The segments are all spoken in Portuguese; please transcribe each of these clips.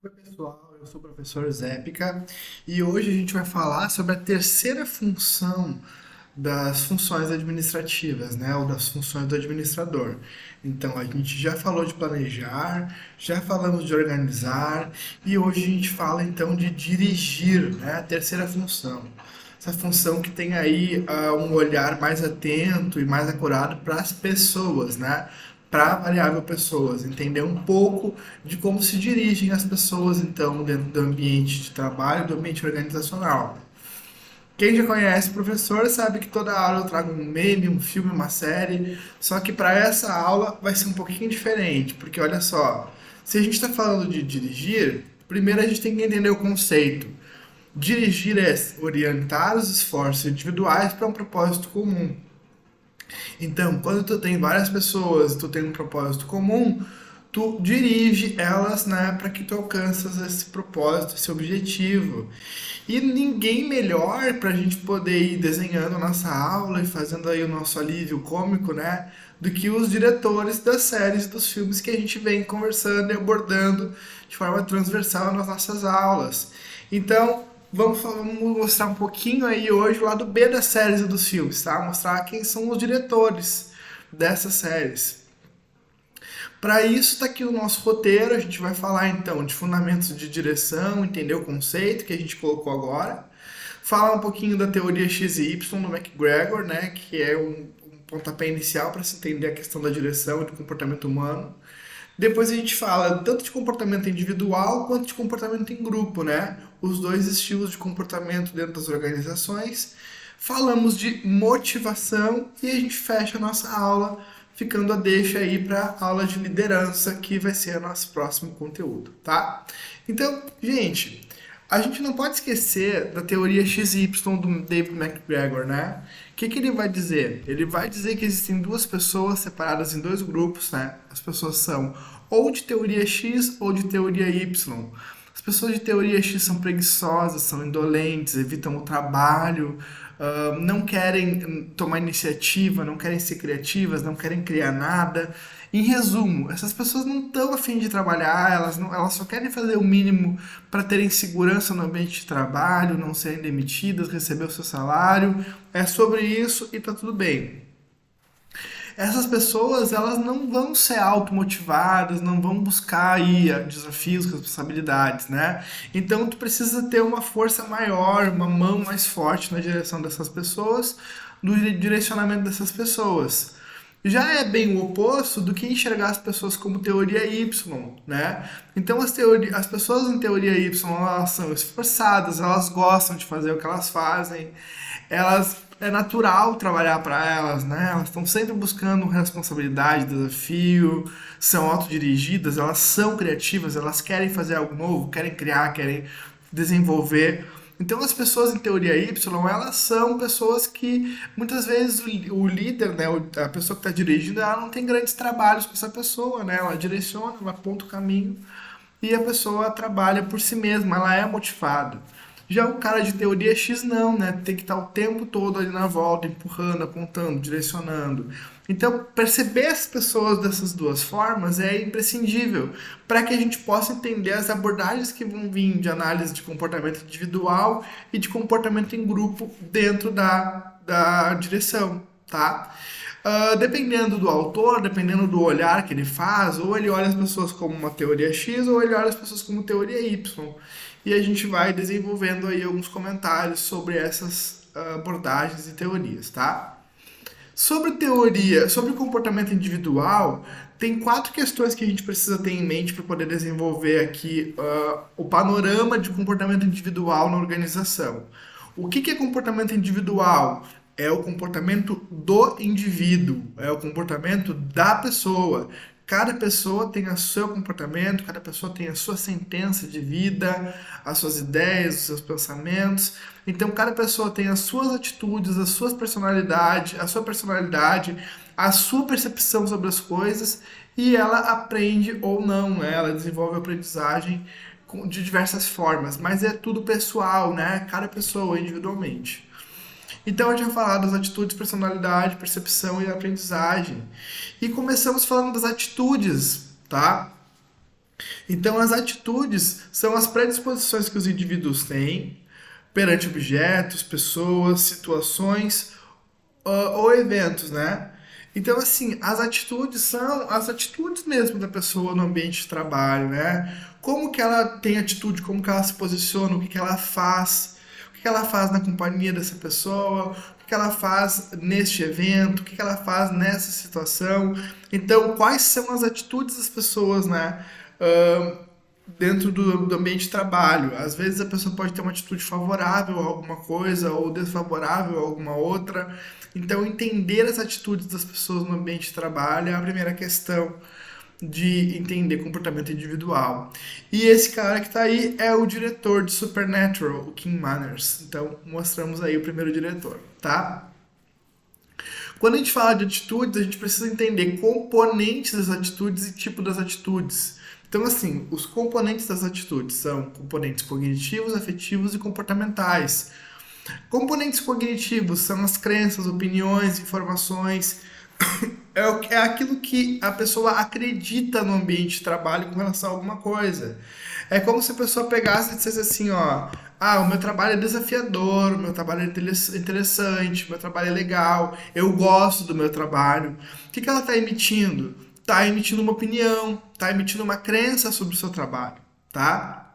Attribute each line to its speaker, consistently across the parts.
Speaker 1: Oi, pessoal, eu sou o professor Zépica e hoje a gente vai falar sobre a terceira função das funções administrativas, né, ou das funções do administrador. Então, a gente já falou de planejar, já falamos de organizar e hoje a gente fala então de dirigir, né, a terceira função. Essa função que tem aí um olhar mais atento e mais acurado para as pessoas, né? Para a variável pessoas, entender um pouco de como se dirigem as pessoas, então, dentro do ambiente de trabalho, do ambiente organizacional. Quem já conhece o professor sabe que toda aula eu trago um meme, um filme, uma série, só que para essa aula vai ser um pouquinho diferente, porque olha só, se a gente está falando de dirigir, primeiro a gente tem que entender o conceito. Dirigir é orientar os esforços individuais para um propósito comum. Então, quando tu tem várias pessoas, tu tem um propósito comum, tu dirige elas, né, para que tu alcanças esse propósito, esse objetivo. E ninguém melhor para a gente poder ir desenhando a nossa aula e fazendo aí o nosso alívio cômico, né, do que os diretores das séries e dos filmes que a gente vem conversando e abordando de forma transversal nas nossas aulas. Então, vamos mostrar um pouquinho aí hoje o lado B das séries e dos filmes, tá? Mostrar quem são os diretores dessas séries. Para isso está aqui o nosso roteiro, a gente vai falar então de fundamentos de direção, entender o conceito que a gente colocou agora, falar um pouquinho da teoria X e Y do McGregor, né, que é um pontapé inicial para se entender a questão da direção e do comportamento humano. Depois a gente fala tanto de comportamento individual quanto de comportamento em grupo, né? Os dois estilos de comportamento dentro das organizações. Falamos de motivação e a gente fecha a nossa aula ficando a deixa aí para a aula de liderança, que vai ser o nosso próximo conteúdo, tá? Então, gente, a gente não pode esquecer da teoria XY do David McGregor, né? O que ele vai dizer? Ele vai dizer que existem duas pessoas separadas em dois grupos, né? As pessoas são ou de teoria X ou de teoria Y. As pessoas de teoria X são preguiçosas, são indolentes, evitam o trabalho, não querem tomar iniciativa, não querem ser criativas, não querem criar nada. Em resumo, essas pessoas não estão a fim de trabalhar, elas só querem fazer o mínimo para terem segurança no ambiente de trabalho, não serem demitidas, receber o seu salário. É sobre isso e tá tudo bem. Essas pessoas, elas não vão ser automotivadas, não vão buscar aí desafios, responsabilidades, né? Então tu precisa ter uma força maior, uma mão mais forte na direção dessas pessoas, no direcionamento dessas pessoas. Já é bem o oposto do que enxergar as pessoas como teoria Y, né? Então as pessoas em teoria Y, elas são esforçadas, elas gostam de fazer o que elas fazem, elas é natural trabalhar para elas, né? Elas estão sempre buscando responsabilidade, desafio, são autodirigidas, elas são criativas, elas querem fazer algo novo, querem criar, querem desenvolver. Então as pessoas em teoria Y, elas são pessoas que muitas vezes o líder, né, a pessoa que está dirigindo, ela não tem grandes trabalhos com essa pessoa, né? Ela direciona, ela aponta o caminho e a pessoa trabalha por si mesma, ela é motivada. Já o cara de teoria X não, né? Tem que estar o tempo todo ali na volta, empurrando, apontando, direcionando. Então, perceber as pessoas dessas duas formas é imprescindível para que a gente possa entender as abordagens que vão vir de análise de comportamento individual e de comportamento em grupo dentro da direção, tá? Dependendo do autor, dependendo do olhar que ele faz, ou ele olha as pessoas como uma teoria X, ou ele olha as pessoas como teoria Y. E a gente vai desenvolvendo aí alguns comentários sobre essas abordagens e teorias, tá? Sobre teoria, sobre comportamento individual, tem quatro questões que a gente precisa ter em mente para poder desenvolver aqui o panorama de comportamento individual na organização. O que é comportamento individual? É o comportamento do indivíduo, é o comportamento da pessoa. Cada pessoa tem o seu comportamento, cada pessoa tem a sua sentença de vida, as suas ideias, os seus pensamentos. Então, cada pessoa tem as suas atitudes, as suas personalidades, a sua personalidade, a sua percepção sobre as coisas e ela aprende ou não, né? Ela desenvolve a aprendizagem de diversas formas, mas é tudo pessoal, né? Cada pessoa individualmente. Então a gente vai falar das atitudes, personalidade, percepção e aprendizagem. E começamos falando das atitudes, tá? Então, as atitudes são as predisposições que os indivíduos têm perante objetos, pessoas, situações ou eventos, né? Então, assim, as atitudes são as atitudes mesmo da pessoa no ambiente de trabalho, né? Como que ela tem atitude, como que ela se posiciona, o que que ela faz, o que que ela faz na companhia dessa pessoa, o que que ela faz neste evento, o que que ela faz nessa situação. Então, quais são as atitudes das pessoas, né? Dentro do ambiente de trabalho. Às vezes a pessoa pode ter uma atitude favorável a alguma coisa ou desfavorável a alguma outra. Então, entender as atitudes das pessoas no ambiente de trabalho é a primeira questão de entender comportamento individual. E esse cara que está aí é o diretor de Supernatural, o Kim Manners. Então, mostramos aí o primeiro diretor, tá? Quando a gente fala de atitudes, a gente precisa entender componentes das atitudes e tipo das atitudes. Então, assim, os componentes das atitudes são componentes cognitivos, afetivos e comportamentais. Componentes cognitivos são as crenças, opiniões, informações. É aquilo que a pessoa acredita no ambiente de trabalho com relação a alguma coisa. É como se a pessoa pegasse e dissesse assim, ó, ah, o meu trabalho é desafiador, o meu trabalho é interessante, o meu trabalho é legal, eu gosto do meu trabalho. O que que ela está emitindo? Está emitindo uma opinião, está emitindo uma crença sobre o seu trabalho, tá?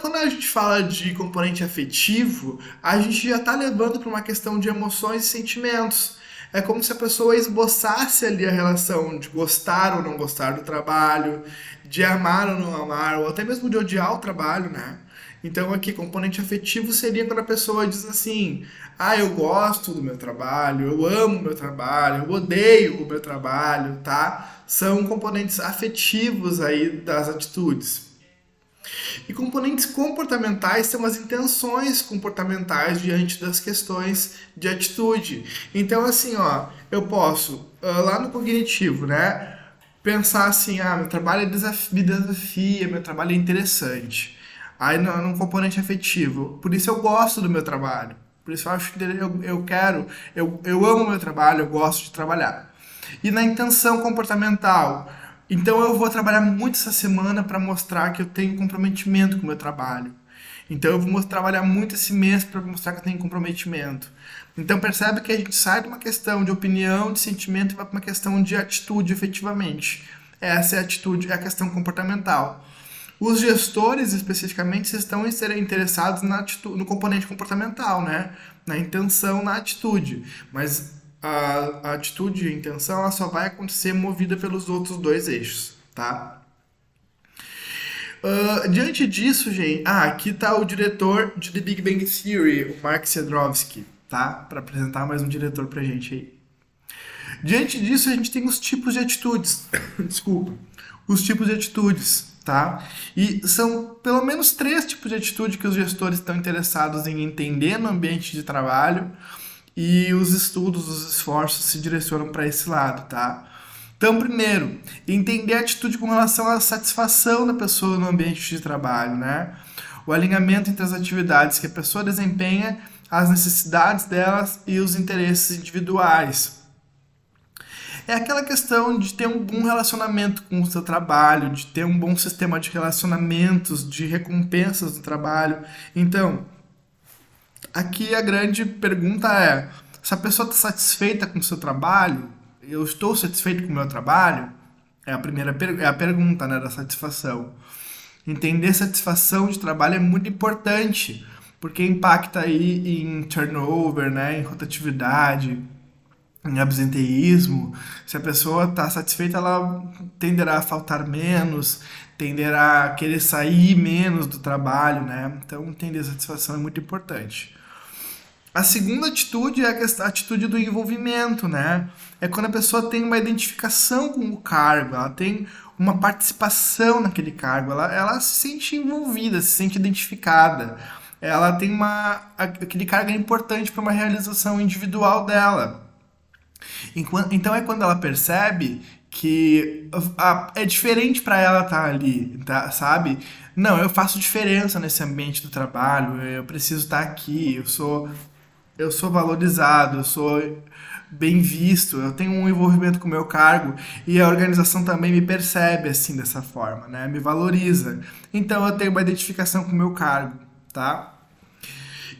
Speaker 1: Quando a gente fala de componente afetivo, a gente já está levando para uma questão de emoções e sentimentos. É como se a pessoa esboçasse ali a relação de gostar ou não gostar do trabalho, de amar ou não amar, ou até mesmo de odiar o trabalho, né? Então aqui, componente afetivo seria quando a pessoa diz assim, ah, eu gosto do meu trabalho, eu amo o meu trabalho, eu odeio o meu trabalho, tá? São componentes afetivos aí das atitudes. E componentes comportamentais são as intenções comportamentais diante das questões de atitude. Então, assim, ó, eu posso, lá no cognitivo, né, pensar assim, ah, meu trabalho me desafia, meu trabalho é interessante. Aí, num componente afetivo, por isso eu gosto do meu trabalho. Por isso eu acho que eu amo o meu trabalho, eu gosto de trabalhar. E na intenção comportamental, então eu vou trabalhar muito essa semana para mostrar que eu tenho comprometimento com o meu trabalho. Então eu vou trabalhar muito esse mês para mostrar que eu tenho comprometimento. Então percebe que a gente sai de uma questão de opinião, de sentimento e vai para uma questão de atitude, efetivamente. Essa é a atitude, é a questão comportamental. Os gestores, especificamente, estão interessados no componente comportamental, né? Na intenção, na atitude. Mas a atitude e a intenção ela só vai acontecer movida pelos outros dois eixos, tá? Diante disso, gente, aqui tá o diretor de The Big Bang Theory, o Mark Siodrowski, tá? Para apresentar mais um diretor pra gente aí. Diante disso, a gente tem os tipos de atitudes. Desculpa. Os tipos de atitudes, tá? E são pelo menos 3 tipos de atitude que os gestores estão interessados em entender no ambiente de trabalho e os estudos, os esforços se direcionam para esse lado, tá? Então, primeiro, entender a atitude com relação à satisfação da pessoa no ambiente de trabalho, né? O alinhamento entre as atividades que a pessoa desempenha, as necessidades delas e os interesses individuais. É aquela questão de ter um bom relacionamento com o seu trabalho, de ter um bom sistema de relacionamentos, de recompensas do trabalho. Então, aqui a grande pergunta é: se a pessoa está satisfeita com o seu trabalho, eu estou satisfeito com o meu trabalho? É a primeira é a pergunta, né, da satisfação. Entender satisfação de trabalho é muito importante, porque impacta aí em turnover, né, em rotatividade, em absenteísmo. Se a pessoa está satisfeita, ela tenderá a faltar menos, tenderá a querer sair menos do trabalho, né? Então, entender a satisfação é muito importante. A segunda atitude é a atitude do envolvimento, né? É quando a pessoa tem uma identificação com o cargo, ela tem uma participação naquele cargo, ela se sente envolvida, se sente identificada. Ela tem aquele cargo é importante para uma realização individual dela. Então é quando ela percebe que é diferente para ela estar ali, tá, sabe? Não, eu faço diferença nesse ambiente do trabalho, eu preciso estar aqui, eu sou eu sou valorizado, eu sou bem visto, eu tenho um envolvimento com o meu cargo e a organização também me percebe assim dessa forma, né? Me valoriza. Então eu tenho uma identificação com o meu cargo, tá?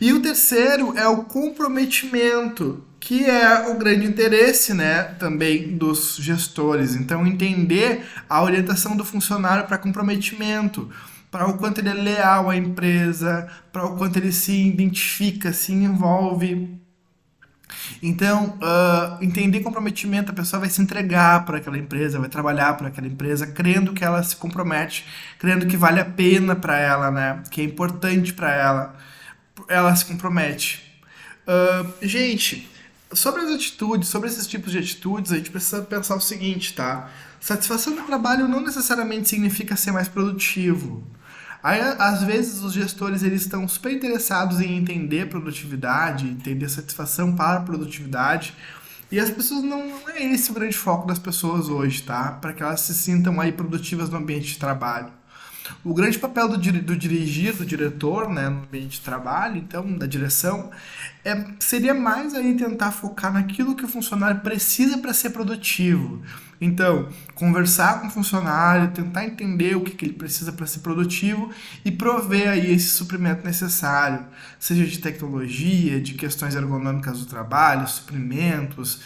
Speaker 1: E o terceiro é o comprometimento, que é o grande interesse, né, também dos gestores. Então, entender a orientação do funcionário para comprometimento, para o quanto ele é leal à empresa, para o quanto ele se identifica, se envolve. Então, entender comprometimento, a pessoa vai se entregar para aquela empresa, vai trabalhar para aquela empresa, crendo que ela se compromete, crendo que vale a pena para ela, né, que é importante para ela, ela se compromete. Gente, sobre as atitudes, sobre esses tipos de atitudes, a gente precisa pensar o seguinte, tá? Satisfação no trabalho não necessariamente significa ser mais produtivo. Aí, às vezes, os gestores eles estão super interessados em entender produtividade, entender satisfação para a produtividade, e as pessoas não é esse o grande foco das pessoas hoje, tá? Para que elas se sintam aí produtivas no ambiente de trabalho. O grande papel do dirigir, do diretor, né, no ambiente de trabalho, então, da direção, seria mais aí tentar focar naquilo que o funcionário precisa para ser produtivo. Então, conversar com o funcionário, tentar entender o que ele precisa para ser produtivo e prover aí esse suprimento necessário, seja de tecnologia, de questões ergonômicas do trabalho, suprimentos,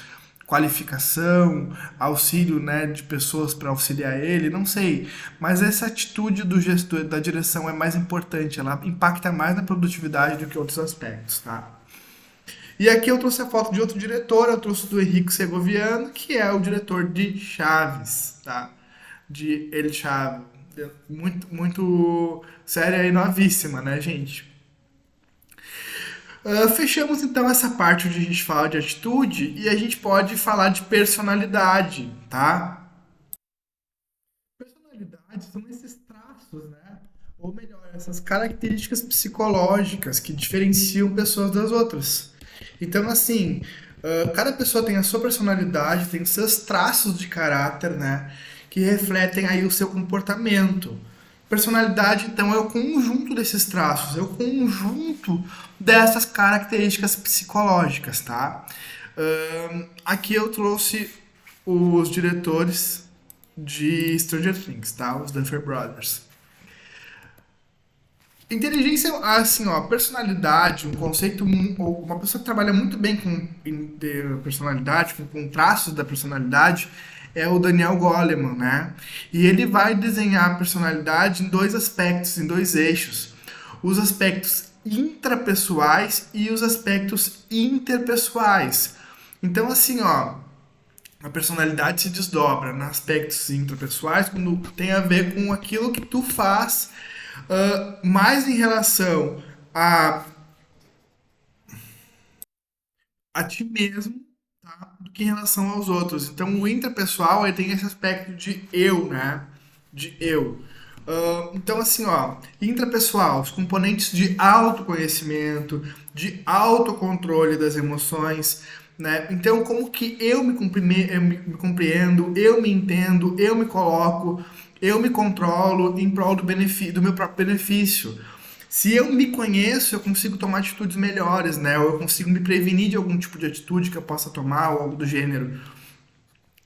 Speaker 1: qualificação, auxílio, né, de pessoas para auxiliar ele, não sei. Mas essa atitude do gestor, da direção é mais importante, ela impacta mais na produtividade do que outros aspectos, tá? E aqui eu trouxe a foto de outro diretor, eu trouxe do Henrique Segoviano, que é o diretor de Chaves, tá? De El Chave. Muito, muito séria e novíssima, né, gente? Fechamos então essa parte onde a gente fala de atitude e a gente pode falar de personalidade, tá? Personalidade são esses traços, né? Ou melhor, essas características psicológicas que diferenciam pessoas das outras. Então, assim, cada pessoa tem a sua personalidade, tem seus traços de caráter, né? Que refletem aí o seu comportamento. Personalidade, então, é o conjunto desses traços, é o conjunto dessas características psicológicas, tá? Aqui eu trouxe os diretores de Stranger Things, tá? Os Duffer Brothers. Inteligência, assim, ó, personalidade, um conceito, ou uma pessoa que trabalha muito bem com personalidade, com traços da personalidade, é o Daniel Goleman, né? E ele vai desenhar a personalidade em dois aspectos, em dois eixos. Os aspectos intrapessoais e os aspectos interpessoais. Então, assim, ó, a personalidade se desdobra em aspectos intrapessoais quando tem a ver com aquilo que tu faz mais em relação a, a ti mesmo, tá? Do que em relação aos outros. Então, o intrapessoal ele tem esse aspecto de eu, né? De eu. Então, assim, ó, intrapessoal, os componentes de autoconhecimento, de autocontrole das emoções, né? Então, como que eu me compreendo, eu me entendo, eu me coloco, eu me controlo em prol do meu próprio benefício. Se eu me conheço, eu consigo tomar atitudes melhores, né? Ou eu consigo me prevenir de algum tipo de atitude que eu possa tomar ou algo do gênero.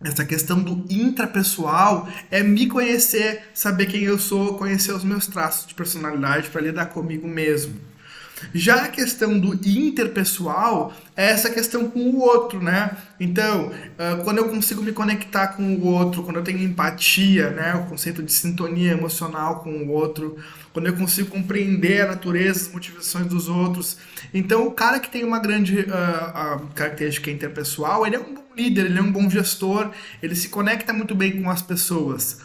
Speaker 1: Essa questão do intrapessoal é me conhecer, saber quem eu sou, conhecer os meus traços de personalidade para lidar comigo mesmo. Já a questão do interpessoal é essa questão com o outro, né? Então, quando eu consigo me conectar com o outro, quando eu tenho empatia, né? O conceito de sintonia emocional com o outro, quando eu consigo compreender a natureza, as motivações dos outros. Então, o cara que tem uma grande característica interpessoal, ele é um bom líder, ele é um bom gestor, ele se conecta muito bem com as pessoas.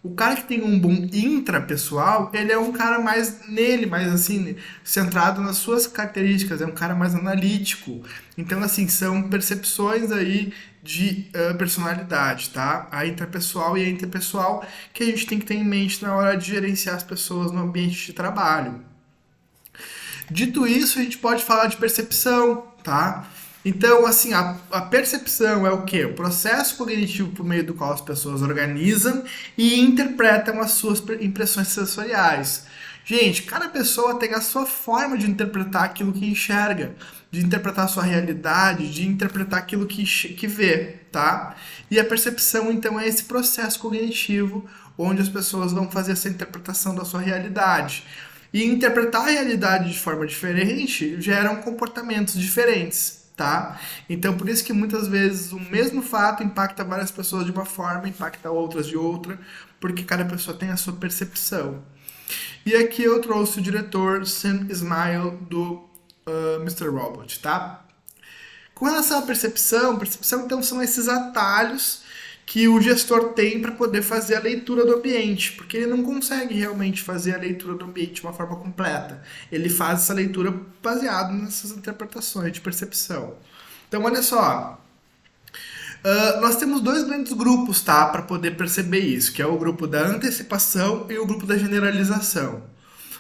Speaker 1: O cara que tem um bom intrapessoal, ele é um cara mais nele, mais assim, centrado nas suas características, é um cara mais analítico. Então, assim, são percepções aí de personalidade, tá? A intrapessoal e a interpessoal que a gente tem que ter em mente na hora de gerenciar as pessoas no ambiente de trabalho. Dito isso, a gente pode falar de percepção, tá? Então, assim, a percepção é o quê? O processo cognitivo por meio do qual as pessoas organizam e interpretam as suas impressões sensoriais. Gente, cada pessoa tem a sua forma de interpretar aquilo que enxerga, de interpretar a sua realidade, de interpretar aquilo que vê, tá? E a percepção, então, é esse processo cognitivo onde as pessoas vão fazer essa interpretação da sua realidade. E interpretar a realidade de forma diferente geram comportamentos diferentes, tá? Então, por isso que muitas vezes o mesmo fato impacta várias pessoas de uma forma, impacta outras de outra, porque cada pessoa tem a sua percepção. E aqui eu trouxe o diretor Sam Esmail do Mr. Robot, tá? Com relação à percepção então são esses atalhos que o gestor tem para poder fazer a leitura do ambiente, porque ele não consegue realmente fazer a leitura do ambiente de uma forma completa. Ele faz essa leitura baseado nessas interpretações de percepção. Então, olha só, nós temos dois grandes grupos, tá, para poder perceber isso, que é o grupo da antecipação e o grupo da generalização.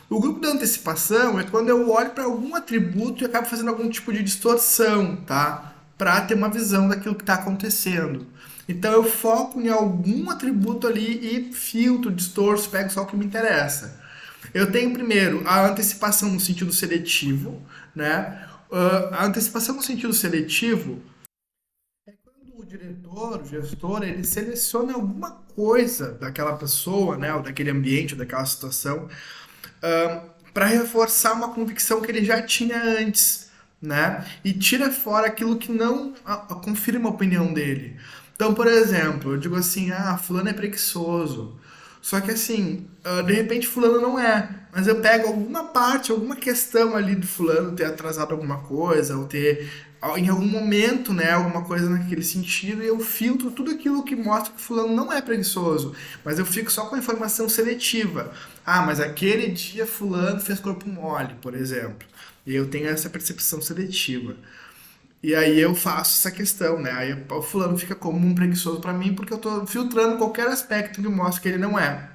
Speaker 1: O grupo da antecipação é quando eu olho para algum atributo e acabo fazendo algum tipo de distorção, tá? Para ter uma visão daquilo que está acontecendo. Então eu foco em algum atributo ali e filtro, distorço, pego só o que me interessa. Eu tenho primeiro a antecipação no sentido seletivo, né? A antecipação no sentido seletivo é quando o diretor, o gestor, ele seleciona alguma coisa daquela pessoa, né? Ou daquele ambiente, ou daquela situação, para reforçar uma convicção que ele já tinha antes, né? E tira fora aquilo que não confirma a opinião dele. Então, por exemplo, eu digo assim, fulano é preguiçoso. Só que assim, de repente fulano não é. Mas eu pego alguma parte, alguma questão ali do fulano ter atrasado alguma coisa, ou ter em algum momento, né, alguma coisa naquele sentido, e eu filtro tudo aquilo que mostra que fulano não é preguiçoso, mas eu fico só com a informação seletiva. Mas aquele dia fulano fez corpo mole, por exemplo. E eu tenho essa percepção seletiva. E aí eu faço essa questão, né? Aí o fulano fica como um preguiçoso para mim porque eu tô filtrando qualquer aspecto que mostre que ele não é.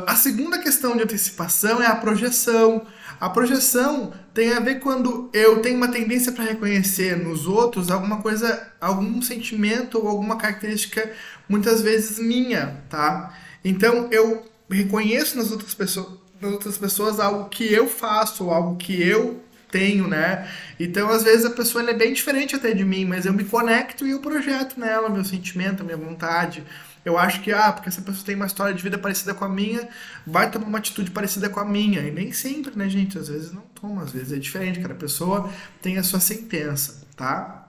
Speaker 1: A segunda questão de antecipação é a projeção. A projeção tem a ver quando eu tenho uma tendência para reconhecer nos outros alguma coisa, algum sentimento ou alguma característica muitas vezes minha, tá? Então eu reconheço nas outras pessoas algo que eu faço, ou algo que eu tenho, né? Então, às vezes, a pessoa ela é bem diferente até de mim, mas eu me conecto e eu projeto nela meu sentimento, minha vontade. Eu acho que, porque essa pessoa tem uma história de vida parecida com a minha, vai tomar uma atitude parecida com a minha. E nem sempre, né, gente? Às vezes não toma, às vezes é diferente. Cada pessoa tem a sua sentença, tá?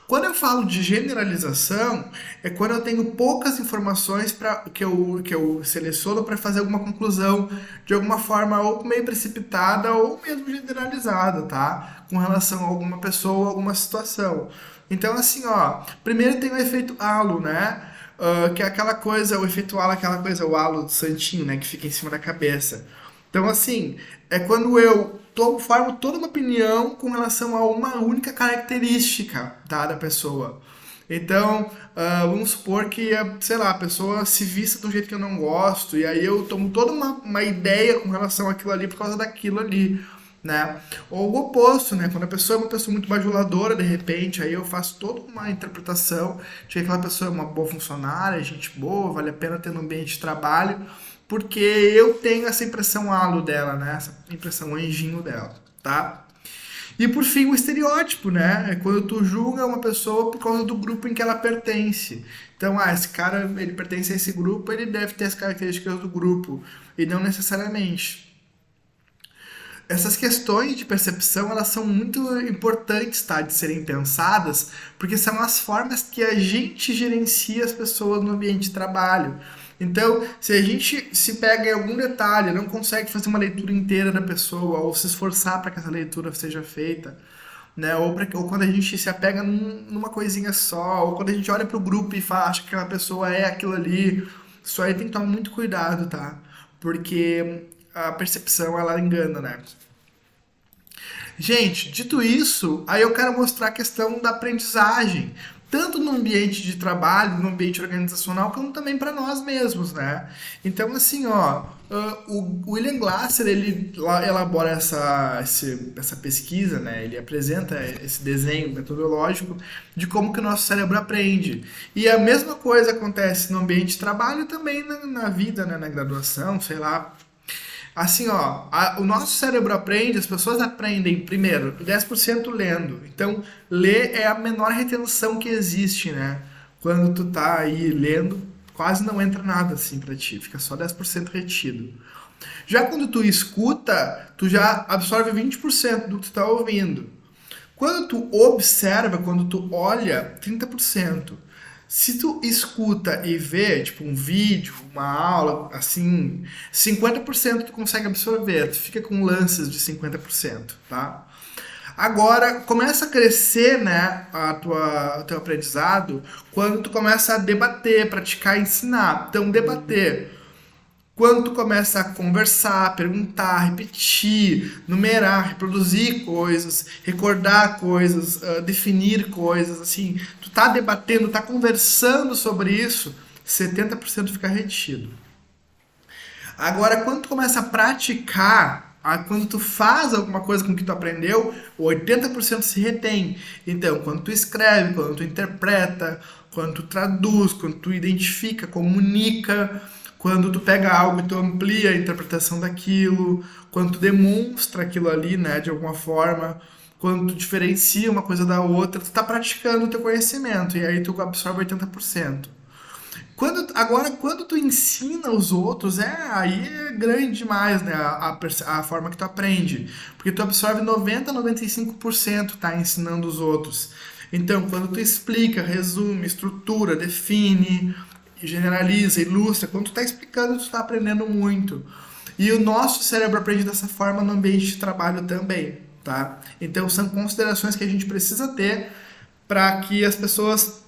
Speaker 1: Quando eu falo de generalização, é quando eu tenho poucas informações que eu seleciono para fazer alguma conclusão de alguma forma ou meio precipitada ou mesmo generalizada, tá? Com relação a alguma pessoa ou alguma situação. Então, assim, primeiro tem o efeito halo, né? Que é aquela coisa, o efeito halo, aquela coisa, o halo do santinho, né? Que fica em cima da cabeça. Então, assim, é quando eu formo toda uma opinião com relação a uma única característica, tá, da pessoa. Então, vamos supor que, sei lá, a pessoa se vista de um jeito que eu não gosto, e aí eu tomo toda uma ideia com relação àquilo ali por causa daquilo ali, né? Ou o oposto, né? Quando a pessoa é uma pessoa muito bajuladora, de repente, aí eu faço toda uma interpretação de que aquela pessoa é uma boa funcionária, gente boa, vale a pena ter no ambiente de trabalho, porque eu tenho essa impressão halo dela, né? Essa impressão anjinho dela, tá? E por fim, o estereótipo, né? É quando tu julga uma pessoa por causa do grupo em que ela pertence. Então, esse cara, ele pertence a esse grupo, ele deve ter as características do grupo, e não necessariamente. Essas questões de percepção, elas são muito importantes, tá, de serem pensadas, porque são as formas que a gente gerencia as pessoas no ambiente de trabalho. Então, se a gente se pega em algum detalhe, não consegue fazer uma leitura inteira da pessoa, ou se esforçar para que essa leitura seja feita, né? Ou quando a gente se apega numa coisinha só, ou quando a gente olha para o grupo e acha que aquela pessoa é aquilo ali, isso aí tem que tomar muito cuidado, tá? Porque a percepção, ela engana, né? Gente, dito isso, aí eu quero mostrar a questão da aprendizagem, tanto no ambiente de trabalho, no ambiente organizacional, como também para nós mesmos, né? Então, assim, ó, o William Glasser, ele elabora essa pesquisa, né? Ele apresenta esse desenho metodológico de como que o nosso cérebro aprende. E a mesma coisa acontece no ambiente de trabalho e também na vida, né? Na graduação, sei lá. Assim, ó, o nosso cérebro aprende, as pessoas aprendem, primeiro, 10% lendo. Então, ler é a menor retenção que existe, né? Quando tu tá aí lendo, quase não entra nada assim pra ti, fica só 10% retido. Já quando tu escuta, tu já absorve 20% do que tu tá ouvindo. Quando tu observa, quando tu olha, 30%. Se tu escuta e vê, tipo um vídeo, uma aula, assim, 50% tu consegue absorver, tu fica com lances de 50%, tá? Agora, começa a crescer, né, o teu aprendizado quando tu começa a debater, praticar e ensinar. Então, debater. Quando tu começa a conversar, perguntar, repetir, numerar, reproduzir coisas, recordar coisas, definir coisas, assim, tu tá debatendo, tá conversando sobre isso, 70% fica retido. Agora, quando tu começa a praticar, quando tu faz alguma coisa com que tu aprendeu, 80% se retém. Então, quando tu escreve, quando tu interpreta, quando tu traduz, quando tu identifica, comunica, quando tu pega algo e tu amplia a interpretação daquilo, quando tu demonstra aquilo ali, né, de alguma forma, quando tu diferencia uma coisa da outra, tu tá praticando o teu conhecimento e aí tu absorve 80%. Quando tu ensina os outros, aí é grande demais, né? A forma que tu aprende. Porque tu absorve 90 a 95%, tá ensinando os outros. Então, quando tu explica, resume, estrutura, define, generaliza, ilustra, quando tu tá explicando, tu tá aprendendo muito. E o nosso cérebro aprende dessa forma no ambiente de trabalho também, tá? Então, são considerações que a gente precisa ter para que as pessoas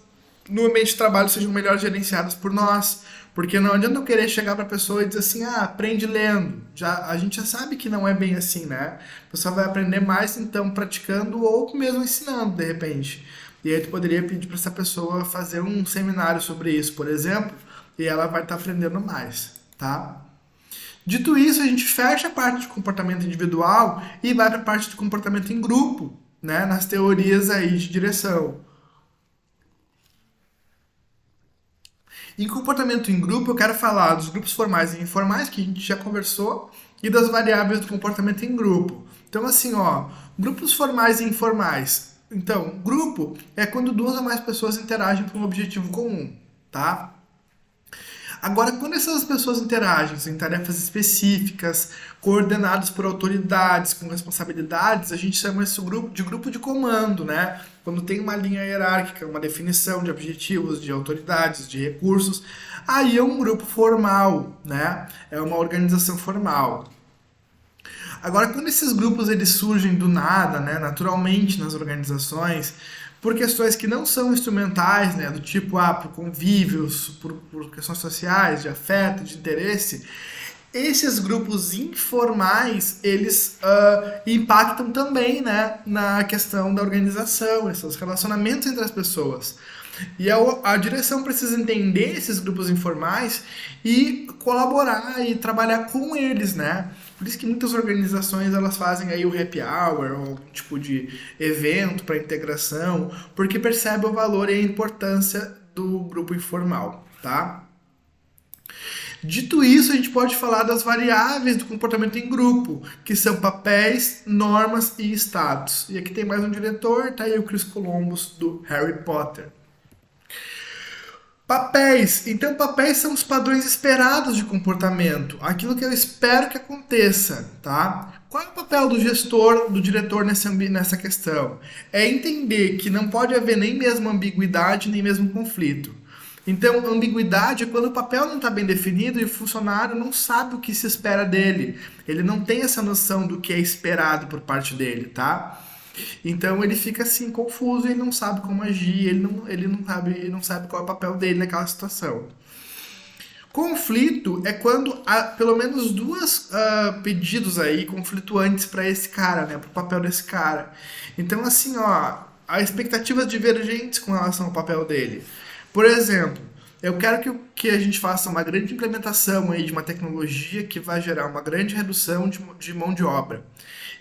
Speaker 1: no ambiente de trabalho sejam melhor gerenciadas por nós. Porque não adianta eu querer chegar para a pessoa e dizer assim, aprende lendo. A gente já sabe que não é bem assim, né? A pessoa vai aprender mais, então, praticando ou mesmo ensinando, de repente. E aí tu poderia pedir para essa pessoa fazer um seminário sobre isso, por exemplo, e ela vai estar aprendendo mais, tá? Dito isso, a gente fecha a parte de comportamento individual e vai para a parte de comportamento em grupo, né? Nas teorias aí de direção. Em comportamento em grupo, eu quero falar dos grupos formais e informais, que a gente já conversou, e das variáveis do comportamento em grupo. Então, assim, ó, grupos formais e informais. Então, grupo é quando duas ou mais pessoas interagem por um objetivo comum, tá? Agora, quando essas pessoas interagem em tarefas específicas, coordenadas por autoridades, com responsabilidades, a gente chama esse grupo de comando, né? Quando tem uma linha hierárquica, uma definição de objetivos, de autoridades, de recursos, aí é um grupo formal, né? É uma organização formal. Agora, quando esses grupos eles surgem do nada, né, naturalmente nas organizações, por questões que não são instrumentais, né, do tipo, por convívios, por questões sociais, de afeto, de interesse, esses grupos informais, eles impactam também, né, na questão da organização, esses relacionamentos entre as pessoas. E a direção precisa entender esses grupos informais e colaborar e trabalhar com eles, né? Por isso que muitas organizações elas fazem aí o happy hour, ou algum tipo de evento para integração, porque percebe o valor e a importância do grupo informal, tá? Dito isso, a gente pode falar das variáveis do comportamento em grupo, que são papéis, normas e status. E aqui tem mais um diretor, tá aí o Chris Columbus do Harry Potter. Papéis. Então, papéis são os padrões esperados de comportamento, aquilo que eu espero que aconteça, tá? Qual é o papel do gestor, do diretor nessa questão? É entender que não pode haver nem mesmo ambiguidade, nem mesmo conflito. Então, ambiguidade é quando o papel não está bem definido e o funcionário não sabe o que se espera dele. Ele não tem essa noção do que é esperado por parte dele, tá? Então ele fica assim confuso e não sabe como agir, ele não sabe qual é o papel dele naquela situação. Conflito é quando há pelo menos duas pedidos aí conflituantes para esse cara, né, para o papel desse cara. Então assim, ó, há expectativas divergentes com relação ao papel dele. Por exemplo, eu quero que a gente faça uma grande implementação aí de uma tecnologia que vai gerar uma grande redução de mão de obra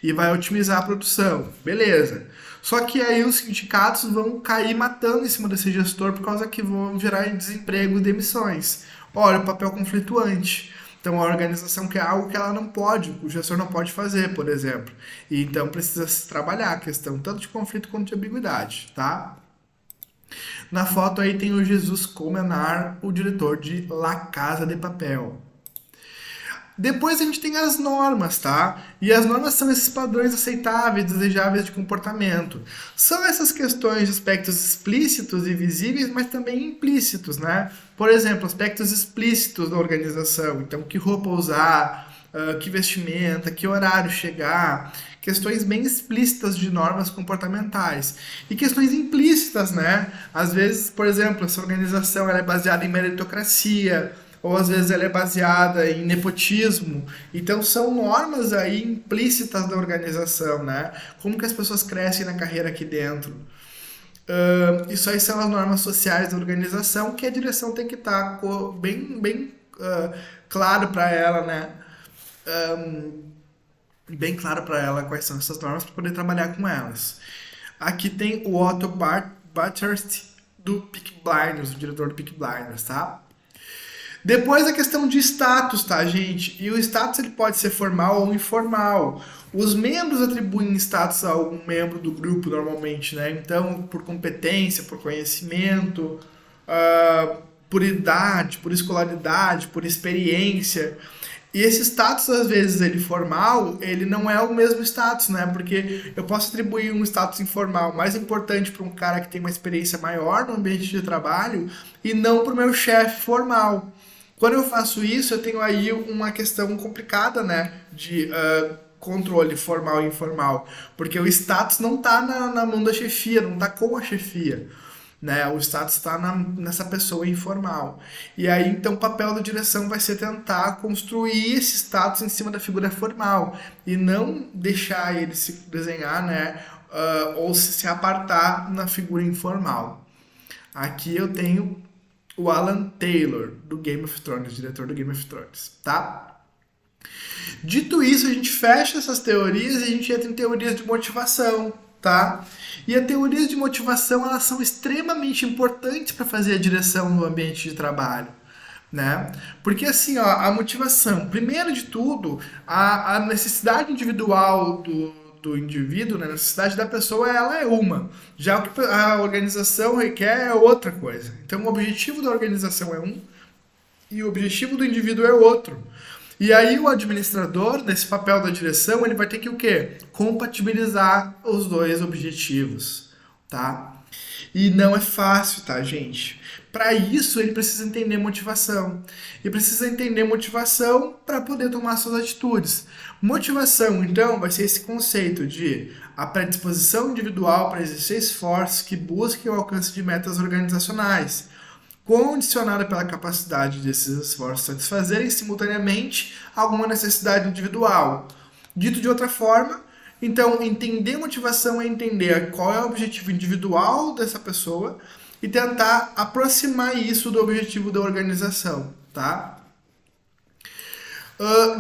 Speaker 1: e vai otimizar a produção. Beleza. Só que aí os sindicatos vão cair matando em cima desse gestor por causa que vão gerar desemprego e demissões. Olha, o papel conflituante. Então a organização quer algo que ela não pode, o gestor não pode fazer, por exemplo. E então precisa se trabalhar a questão tanto de conflito quanto de ambiguidade, tá? Na foto aí tem o Jesus Colmenar, o diretor de La Casa de Papel. Depois a gente tem as normas, tá? E as normas são esses padrões aceitáveis, desejáveis de comportamento. São essas questões de aspectos explícitos e visíveis, mas também implícitos, né? Por exemplo, aspectos explícitos da organização. Então, que roupa usar, que vestimenta, que horário chegar, questões bem explícitas de normas comportamentais. E questões implícitas, né? Às vezes, por exemplo, essa organização ela é baseada em meritocracia, ou às vezes ela é baseada em nepotismo. Então são normas aí implícitas da organização, né? Como que as pessoas crescem na carreira aqui dentro. Isso aí são as normas sociais da organização que a direção tem que estar bem claro para ela, né? Bem claro para ela quais são essas normas para poder trabalhar com elas. Aqui tem o Otto Bathurst do Peaky Blinders, o diretor do Peaky Blinders, tá? Depois a questão de status, tá, gente? E o status ele pode ser formal ou informal. Os membros atribuem status a algum membro do grupo normalmente, né? Então, por competência, por conhecimento, por idade, por escolaridade, por experiência. E esse status, às vezes, ele formal, ele não é o mesmo status, né? Porque eu posso atribuir um status informal mais importante para um cara que tem uma experiência maior no ambiente de trabalho e não para o meu chefe formal. Quando eu faço isso, eu tenho aí uma questão complicada, né? De controle formal e informal. Porque o status não está na mão da chefia, não está com a chefia. Né? O status está nessa pessoa informal. E aí, então, o papel da direção vai ser tentar construir esse status em cima da figura formal e não deixar ele se desenhar, né? Ou se apartar na figura informal. Aqui eu tenho o Alan Taylor, do Game of Thrones, diretor do Game of Thrones, tá? Dito isso, a gente fecha essas teorias e a gente entra em teorias de motivação, tá? E as teorias de motivação, elas são extremamente importantes para fazer a direção no ambiente de trabalho, né? Porque assim, ó, a motivação, primeiro de tudo, a necessidade individual do indivíduo, né, a necessidade da pessoa, ela é uma. Já o que a organização requer é outra coisa. Então, o objetivo da organização é um e o objetivo do indivíduo é outro. E aí o administrador, nesse papel da direção, ele vai ter que o quê? Compatibilizar os dois objetivos, tá? E não é fácil, tá, gente? Para isso, ele precisa entender motivação. E precisa entender motivação para poder tomar suas atitudes. Motivação, então, vai ser esse conceito de a predisposição individual para exercer esforços que busquem o alcance de metas organizacionais, condicionada pela capacidade desses esforços satisfazerem simultaneamente alguma necessidade individual. Dito de outra forma, então, entender motivação é entender qual é o objetivo individual dessa pessoa e tentar aproximar isso do objetivo da organização, tá?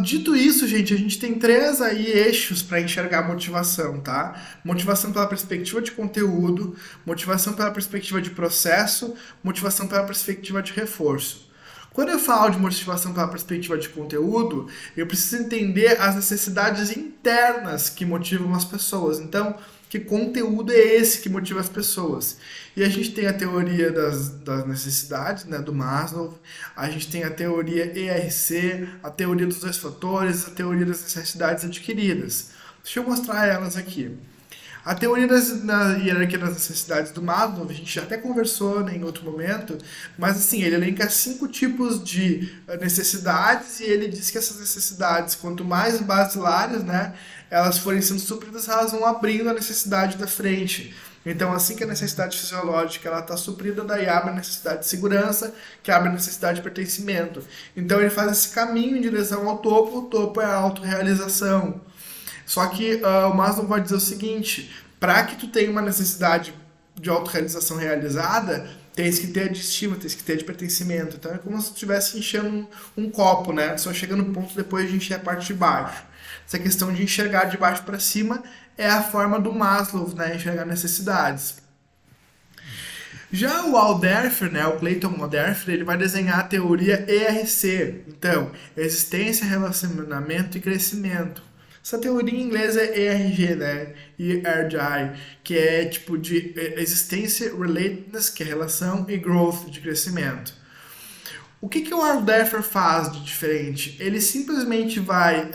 Speaker 1: Dito isso, gente, a gente tem três aí eixos para enxergar motivação, tá? Motivação pela perspectiva de conteúdo, motivação pela perspectiva de processo, motivação pela perspectiva de reforço. Quando eu falo de motivação pela perspectiva de conteúdo, eu preciso entender as necessidades internas que motivam as pessoas. Então, que conteúdo é esse que motiva as pessoas? E a gente tem a teoria das necessidades, né, do Maslow, a gente tem a teoria ERC, a teoria dos dois fatores, a teoria das necessidades adquiridas. Deixa eu mostrar elas aqui. A teoria da hierarquia das necessidades do Maslow, a gente já até conversou, né, em outro momento, mas assim, ele elenca 5 tipos de necessidades e ele diz que essas necessidades, quanto mais basilares, né, elas forem sendo supridas, elas vão abrindo a necessidade da frente. Então, assim que a necessidade fisiológica ela está suprida, daí abre a necessidade de segurança, que abre a necessidade de pertencimento. Então, ele faz esse caminho em direção ao topo, o topo é a autorrealização. Só que o Maslow vai dizer o seguinte, Para que tu tenha uma necessidade de autorrealização realizada, tens que ter a de estima, tens que ter a de pertencimento. Então é como se tu estivesse enchendo um copo, né? Só chega no ponto depois de encher a parte de baixo. Essa questão de enxergar de baixo para cima é a forma do Maslow, né? Enxergar necessidades. Já o Alderfer, né, o Clayton Alderfer, ele vai desenhar a teoria ERC. Então, existência, relacionamento e crescimento. Essa teoria em inglês é ERG, né? ERGI, que é tipo de existência, relatedness, que é relação, e growth, de crescimento. O que o Alderfer faz de diferente? Ele simplesmente vai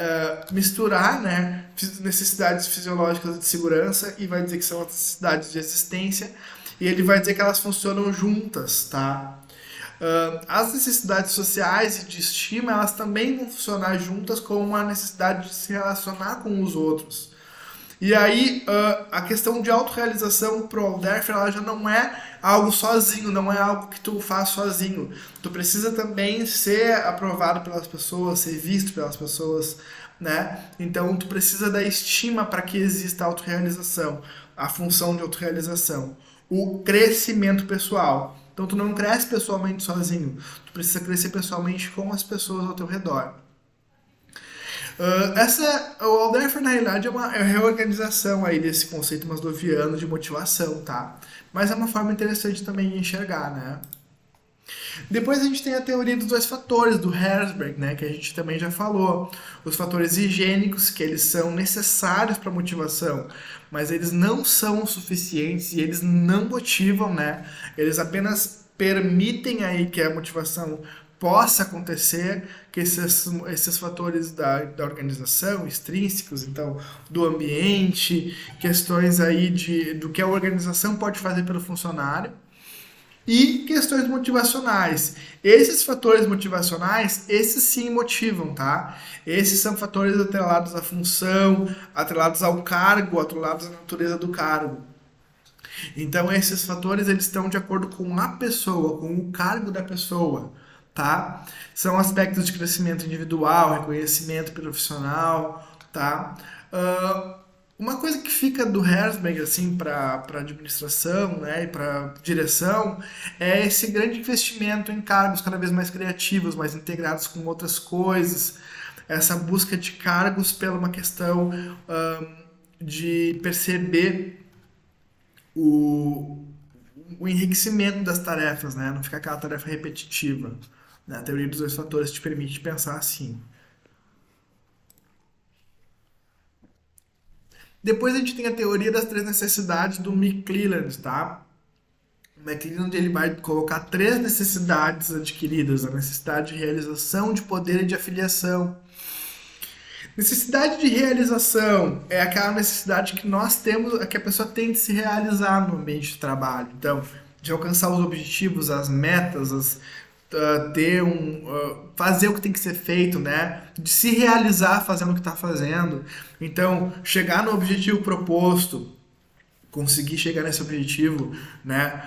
Speaker 1: misturar, né, necessidades fisiológicas de segurança e vai dizer que são necessidades de existência, e ele vai dizer que elas funcionam juntas, tá? As necessidades sociais e de estima, elas também vão funcionar juntas com uma necessidade de se relacionar com os outros. E aí, a questão de autorrealização pro Alderfer, ela já não é algo sozinho, não é algo que tu faz sozinho. Tu precisa também ser aprovado pelas pessoas, ser visto pelas pessoas, né? Então, tu precisa da estima para que exista a autorrealização, a função de autorrealização. O crescimento pessoal. Então, tu não cresce pessoalmente sozinho, tu precisa crescer pessoalmente com as pessoas ao teu redor. O Alderfer, na realidade, é uma reorganização aí desse conceito maslowiano de motivação, tá? Mas é uma forma interessante também de enxergar, né? Depois a gente tem a teoria dos dois fatores, do Herzberg, né? Que a gente também já falou. Os fatores higiênicos, que eles são necessários para a motivação, mas eles não são suficientes e eles não motivam, né? Eles apenas permitem aí que a motivação possa acontecer, que esses fatores da organização, extrínsecos, então, do ambiente, questões aí do que a organização pode fazer pelo funcionário, e questões motivacionais. Esses fatores motivacionais, esses sim motivam, tá? Esses são fatores atrelados à função, atrelados ao cargo, atrelados à natureza do cargo. Então, esses fatores, eles estão de acordo com a pessoa, com o cargo da pessoa, tá? São aspectos de crescimento individual, reconhecimento profissional, tá? Uma coisa que fica do Herzberg, assim, para administração, né, e para direção, é esse grande investimento em cargos cada vez mais criativos, mais integrados com outras coisas, essa busca de cargos pela uma questão de perceber o, o enriquecimento das tarefas, né? Não ficar aquela tarefa repetitiva. Né? A teoria dos dois fatores te permite pensar assim. Depois a gente tem a teoria das três necessidades do McClelland, tá? O McClelland ele vai colocar três necessidades adquiridas: a necessidade de realização, de poder e de afiliação. Necessidade de realização é aquela necessidade que nós temos, que a pessoa tem de se realizar no ambiente de trabalho. Então, de alcançar os objetivos, as metas, fazer o que tem que ser feito, né? De se realizar fazendo o que está fazendo. Então, chegar no objetivo proposto, conseguir chegar nesse objetivo, né?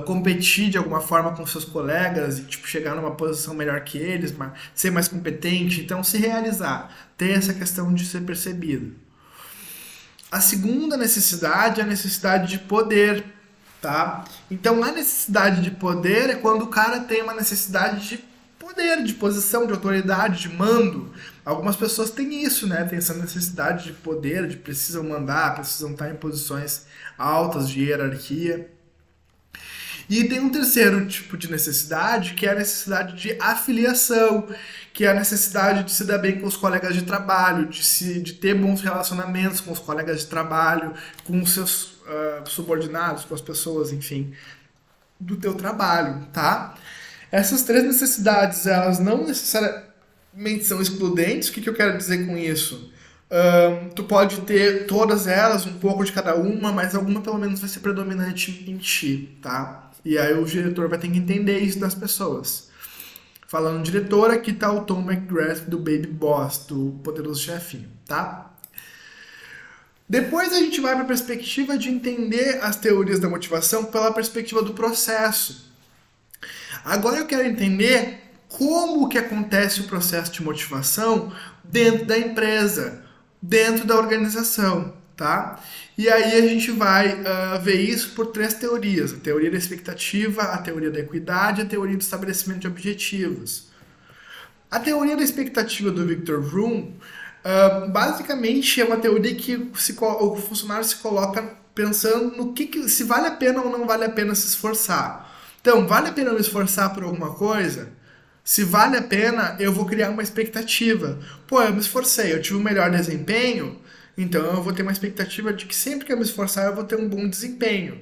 Speaker 1: Competir de alguma forma com seus colegas e tipo, chegar numa posição melhor que eles, ser mais competente, então se realizar, ter essa questão de ser percebido. A segunda necessidade é a necessidade de poder, tá? Então a necessidade de poder é quando o cara tem uma necessidade de poder, de posição, de autoridade, de mando. Algumas pessoas têm isso, né? Tem essa necessidade de poder, de precisam mandar, precisam estar em posições altas de hierarquia. E tem um terceiro tipo de necessidade, que é a necessidade de afiliação, que é a necessidade de se dar bem com os colegas de trabalho, de ter bons relacionamentos com os colegas de trabalho, com os seus subordinados, com as pessoas, enfim, do teu trabalho, tá? Essas três necessidades, elas não necessariamente são excludentes. O que eu quero dizer com isso? Tu pode ter todas elas, um pouco de cada uma, mas alguma pelo menos vai ser predominante em ti, tá? E aí o diretor vai ter que entender isso das pessoas. Falando diretor, aqui tá o Tom McGrath do Baby Boss, do Poderoso Chefinho, tá? Depois a gente vai para a perspectiva de entender as teorias da motivação pela perspectiva do processo. Agora eu quero entender como que acontece o processo de motivação dentro da empresa, dentro da organização. tá? E aí a gente vai ver isso por três teorias: a teoria da expectativa, a teoria da equidade e a teoria do estabelecimento de objetivos. A teoria da expectativa do Victor Vroom, basicamente é uma teoria que o funcionário se coloca pensando no se vale a pena ou não vale a pena se esforçar. Então, vale a pena eu me esforçar por alguma coisa? Se vale a pena, eu vou criar uma expectativa. Pô, eu me esforcei, eu tive um melhor desempenho, então eu vou ter uma expectativa de que sempre que eu me esforçar, eu vou ter um bom desempenho.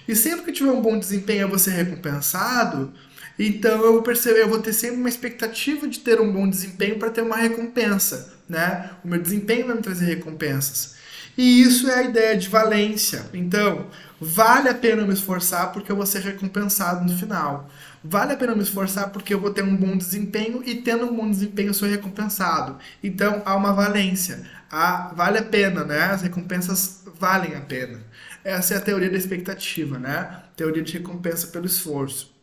Speaker 1: E sempre que eu tiver um bom desempenho, eu vou ser recompensado. Então eu vou perceber, eu vou ter sempre uma expectativa de ter um bom desempenho para ter uma recompensa, né? O meu desempenho vai me trazer recompensas. E isso é a ideia de valência. Então, vale a pena eu me esforçar porque eu vou ser recompensado no final. Vale a pena eu me esforçar porque eu vou ter um bom desempenho e tendo um bom desempenho eu sou recompensado. Então, há uma valência. Vale a pena, né? As recompensas valem a pena. Essa é a teoria da expectativa, né? Teoria de recompensa pelo esforço.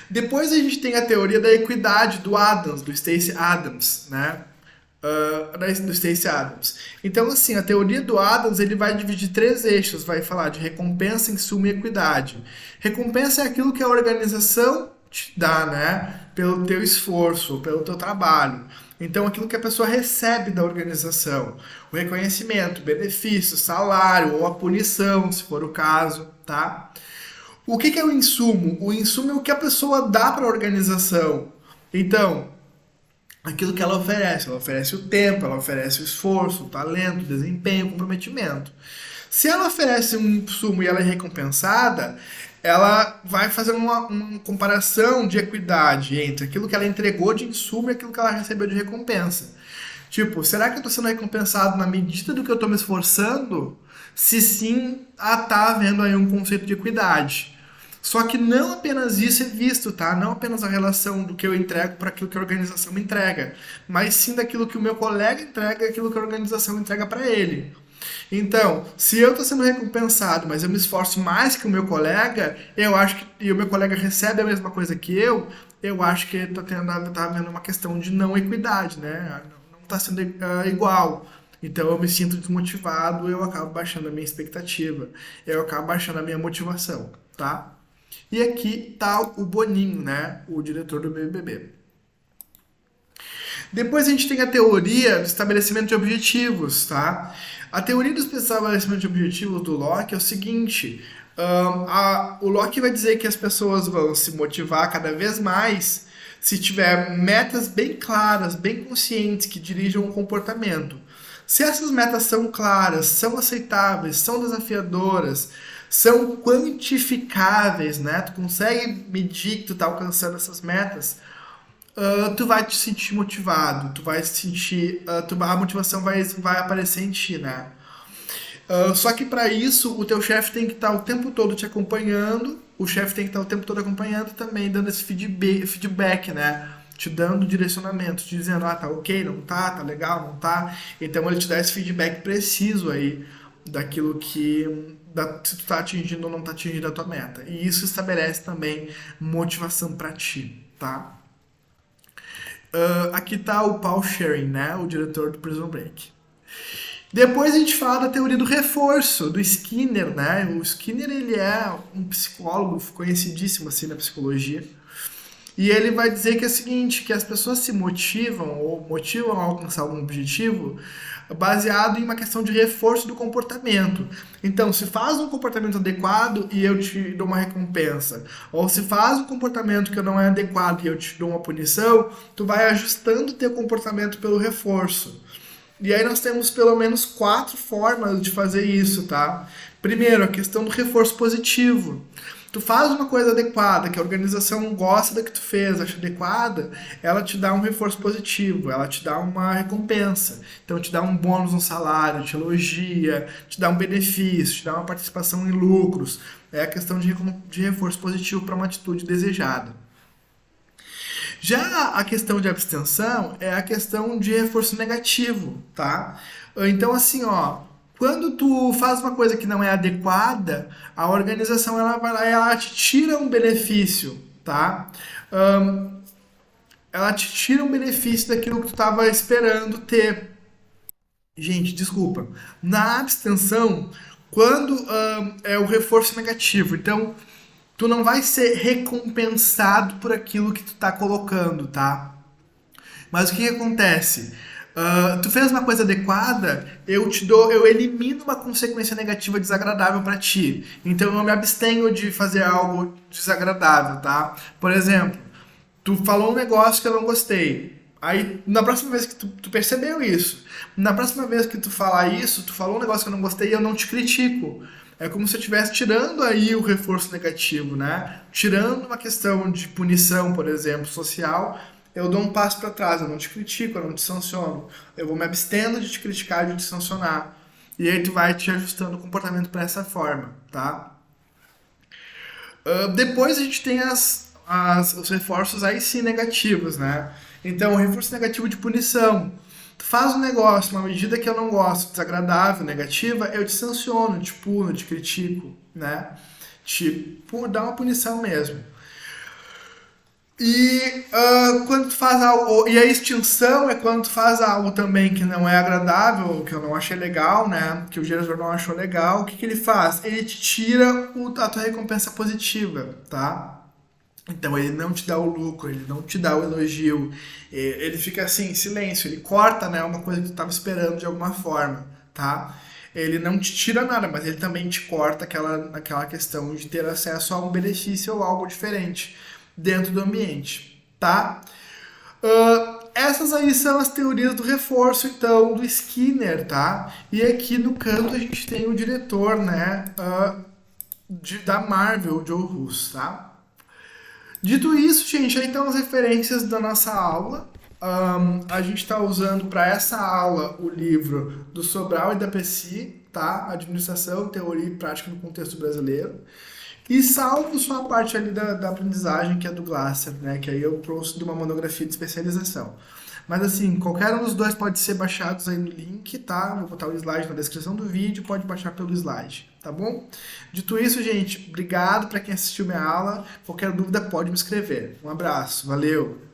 Speaker 1: Depois a gente tem a teoria da equidade do Adams, do Stacey Adams, né? Do Stacey Adams. Então, assim, a teoria do Adams ele vai dividir três eixos, vai falar de recompensa, insumo e equidade. Recompensa é aquilo que a organização te dá, né? Pelo teu esforço, pelo teu trabalho. Então, aquilo que a pessoa recebe da organização, o reconhecimento, benefício, salário ou a punição, se for o caso, tá? O que é o insumo? O insumo é o que a pessoa dá para a organização. Então, aquilo que ela oferece o tempo, ela oferece o esforço, o talento, o desempenho, o comprometimento. Se ela oferece um insumo e ela é recompensada, ela vai fazer uma comparação de equidade entre aquilo que ela entregou de insumo e aquilo que ela recebeu de recompensa. Tipo, será que eu estou sendo recompensado na medida do que eu estou me esforçando? Se sim, tá havendo aí um conceito de equidade. Só que não apenas isso é visto, tá? Não apenas a relação do que eu entrego para aquilo que a organização me entrega, mas sim daquilo que o meu colega entrega e aquilo que a organização entrega para ele. Então, se eu estou sendo recompensado, mas eu me esforço mais que o meu colega, eu acho que e o meu colega recebe a mesma coisa que eu acho que tá havendo uma questão de não equidade, né? Não está sendo igual. Então eu me sinto desmotivado, eu acabo baixando a minha expectativa, eu acabo baixando a minha motivação, tá? E aqui tá o Boninho, né? O diretor do BBB. Depois a gente tem a teoria do estabelecimento de objetivos, tá? A teoria do estabelecimento de objetivos do Locke é o seguinte: o Locke vai dizer que as pessoas vão se motivar cada vez mais se tiver metas bem claras, bem conscientes que dirijam o comportamento. Se essas metas são claras, são aceitáveis, são desafiadoras, são quantificáveis, né? Tu consegue medir que tu tá alcançando essas metas, tu vai te sentir motivado, tu vai sentir, a motivação vai aparecer em ti, né? Só que para isso o teu chefe tem que estar o tempo todo te acompanhando, o chefe tem que estar o tempo todo acompanhando e também dando esse feedback, né? Te dando direcionamento, te dizendo, tá ok, não tá, tá legal, não tá. Então ele te dá esse feedback preciso aí daquilo se tu tá atingindo ou não tá atingindo a tua meta. E isso estabelece também motivação para ti, tá? Aqui tá o Paul Schering, né? O diretor do Prison Break. Depois a gente fala da teoria do reforço, do Skinner, né? O Skinner, ele é um psicólogo conhecidíssimo assim na psicologia. E ele vai dizer que é o seguinte, que as pessoas se motivam ou motivam a alcançar algum objetivo baseado em uma questão de reforço do comportamento. Então, se faz um comportamento adequado e eu te dou uma recompensa, ou se faz um comportamento que não é adequado e eu te dou uma punição, tu vai ajustando o teu comportamento pelo reforço. E aí nós temos pelo menos 4 formas de fazer isso, tá? Primeiro, a questão do reforço positivo. Tu faz uma coisa adequada, que a organização gosta da que tu fez, acha adequada, ela te dá um reforço positivo, ela te dá uma recompensa. Então te dá um bônus no salário, te elogia, te dá um benefício, te dá uma participação em lucros. É a questão de reforço positivo para uma atitude desejada. Já a questão de abstenção é a questão de reforço negativo, tá? Então, assim, ó, quando tu faz uma coisa que não é adequada, a organização ela vai lá e ela te tira um benefício, tá? Ela te tira um benefício daquilo que tu estava esperando ter. Gente, desculpa. Na abstenção, quando é o reforço negativo, então tu não vai ser recompensado por aquilo que tu tá colocando, tá? Mas o que que acontece? Tu fez uma coisa adequada, eu elimino uma consequência negativa desagradável para ti. Então eu me abstenho de fazer algo desagradável, tá? Por exemplo, tu falou um negócio que eu não gostei. Aí, na próxima vez que tu percebeu isso, na próxima vez que tu falar isso, tu falou um negócio que eu não gostei e eu não te critico. É como se eu estivesse tirando aí o reforço negativo, né? Tirando uma questão de punição, por exemplo, social, eu dou um passo para trás, eu não te critico, eu não te sanciono. Eu vou me abstendo de te criticar, de te sancionar. E aí tu vai te ajustando o comportamento para essa forma, tá? Depois a gente tem os reforços aí sim negativos, né? Então, o reforço negativo de punição. Tu faz um negócio, uma medida que eu não gosto, desagradável, negativa, eu te sanciono, te puno, te critico, né? Dá uma punição mesmo. E quando tu faz algo. E a extinção é quando tu faz algo também que não é agradável, que eu não achei legal, né? Que o diretor não achou legal. O que que ele faz? Ele te tira a tua recompensa positiva, tá? Então ele não te dá o lucro, ele não te dá o elogio, ele fica assim, em silêncio, ele corta, né, uma coisa que tu estava esperando de alguma forma, tá? Ele não te tira nada, mas ele também te corta aquela questão de ter acesso a um benefício ou algo diferente dentro do ambiente, tá? Essas aí são as teorias do reforço, então, do Skinner, tá? E aqui no canto a gente tem o diretor, né, da Marvel, Joe Russo, tá? Dito isso, gente, aí estão as referências da nossa aula. A gente está usando para essa aula o livro do Sobral e da Pesci, tá? Administração, Teoria e Prática no Contexto Brasileiro. E salvo só a parte ali da aprendizagem, que é do Glasser, né? Que aí eu trouxe de uma monografia de especialização. Mas assim, qualquer um dos dois pode ser baixados aí no link, tá? Vou botar o slide na descrição do vídeo, pode baixar pelo slide, tá bom? Dito isso, gente, obrigado para quem assistiu minha aula. Qualquer dúvida pode me escrever. Um abraço, valeu!